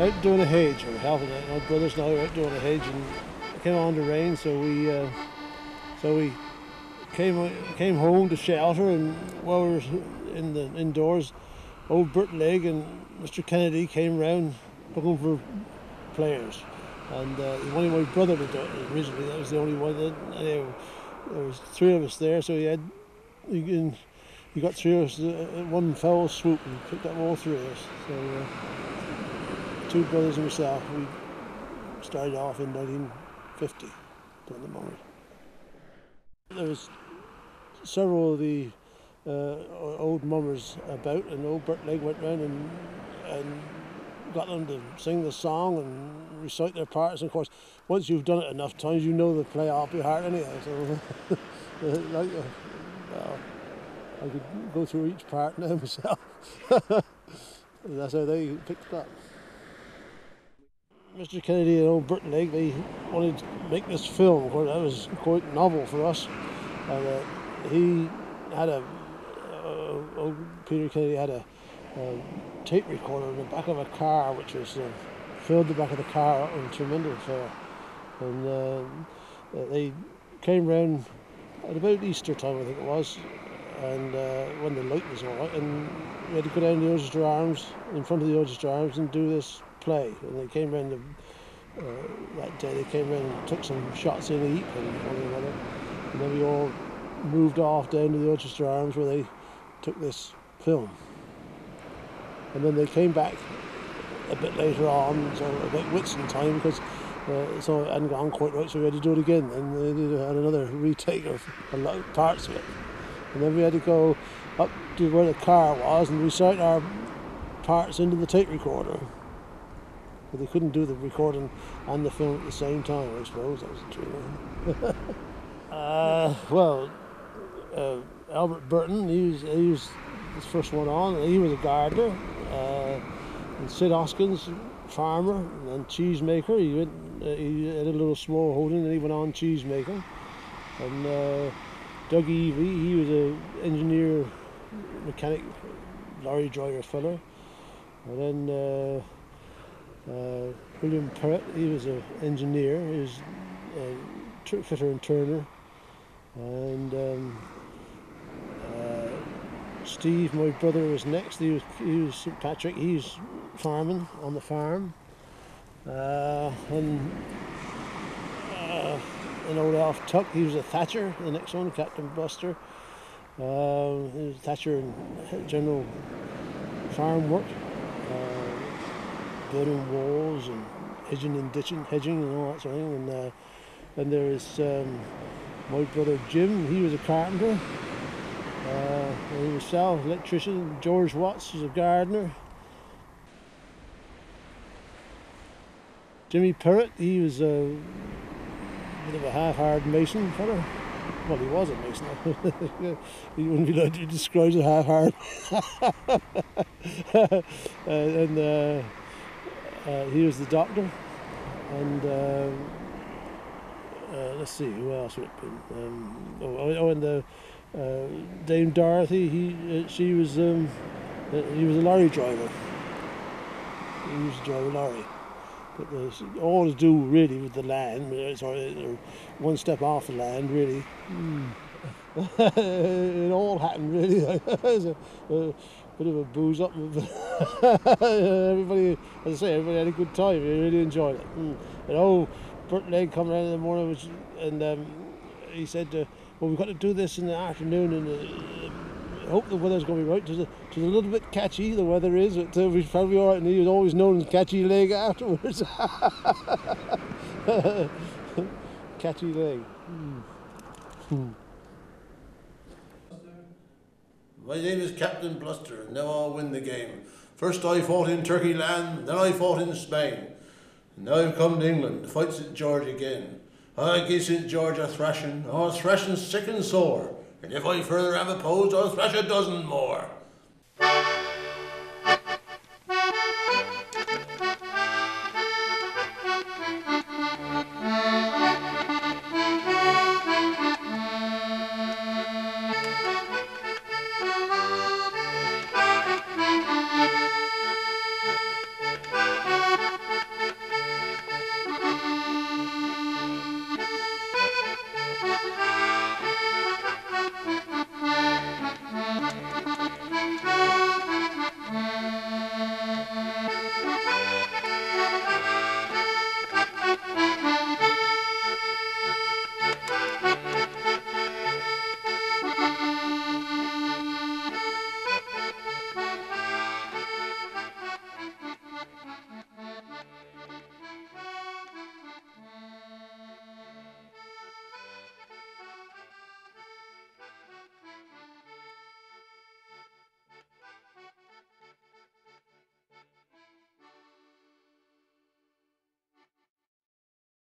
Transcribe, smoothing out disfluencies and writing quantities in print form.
out doing a hedge. We were helping out. My brothers and I were out doing a hedge, and it came on to rain, so we came home to shelter, and while we were indoors, old Bartlett and Mr. Kennedy came round looking for players, and only my brother did it originally. That was the only one. Anyway, there was three of us there, so he got three of us at one foul swoop and picked up all three of us. So two brothers and myself, we started off in 1950 doing the Mummers. There was several of the old Mummers about, and old Bartlett went round and got them to sing the song and recite their parts. And of course, once you've done it enough times, you know they play off your heart anyhow. So, well, I could go through each part now myself. And that's how they picked it up. Mr. Kennedy and old Bartlett, they wanted to make this film. Of course, that was quite novel for us. And he had old Peter Kennedy had a tape recorder in the back of a car, which was filled the back of the car up in tremendous fire. And they came round at about Easter time, I think it was, and when the light was all right, and we had to go down to the Orchestra Arms, in front of the Orchestra Arms, and do this play. And they came round that day. They came round and took some shots in Eype and one another, and then we all moved off down to the Orchestra Arms where they took this film. And then they came back a bit later on, so about Whitsun time, because so it hadn't gone quite right, so we had to do it again. And they had another retake of a lot of parts of it. And then we had to go up to where the car was and recite our parts into the tape recorder. But they couldn't do the recording and the film at the same time, I suppose. That was the truth. Albert Burton, he was the first one on. He was a gardener. And Sid Hoskins, farmer and cheesemaker. He had a little small holding, and he went on cheesemaking. And Doug Evie, he was an engineer, mechanic, lorry driver fella. And then William Perrott, he was an engineer. He was a fitter and turner. And Steve, my brother, was next. He was St. Patrick. He's farming on the farm. And old Alf Tuck, he was a thatcher. The next one, Captain Buster. He was a thatcher in general farm work, building walls and hedging and ditching, hedging and all that sort of thing. And then there is my brother Jim. He was a carpenter. And himself, electrician. George Watts was a gardener. Jimmy Perrott, he was a bit of a half-hard mason fella. Well, he was a mason. He wouldn't be like to describe as half-hard. And he was the doctor. And let's see, who else would have been? And Dame Dorothy, he was a lorry driver. He used to drive a lorry. But all to do really with the land, or one step off the land really. It all happened really. It was a bit of a booze up. Everybody, as I say, everybody had a good time. They really enjoyed it. And Bartlett come around in the morning, and he said, well, we've got to do this in the afternoon, and I hope the weather's going to be right. It was a little bit catchy, the weather is, but we're probably all right. And he was always known as Catchy Leg afterwards. Catchy Leg. My name is Captain Bluster, and now I'll win the game. First I fought in Turkey land, then I fought in Spain. And now I've come to England to fight St. George again. I give St. George a thrashing, I'll thrash him sick and sore. And if I further have opposed, I'll thrash a dozen more.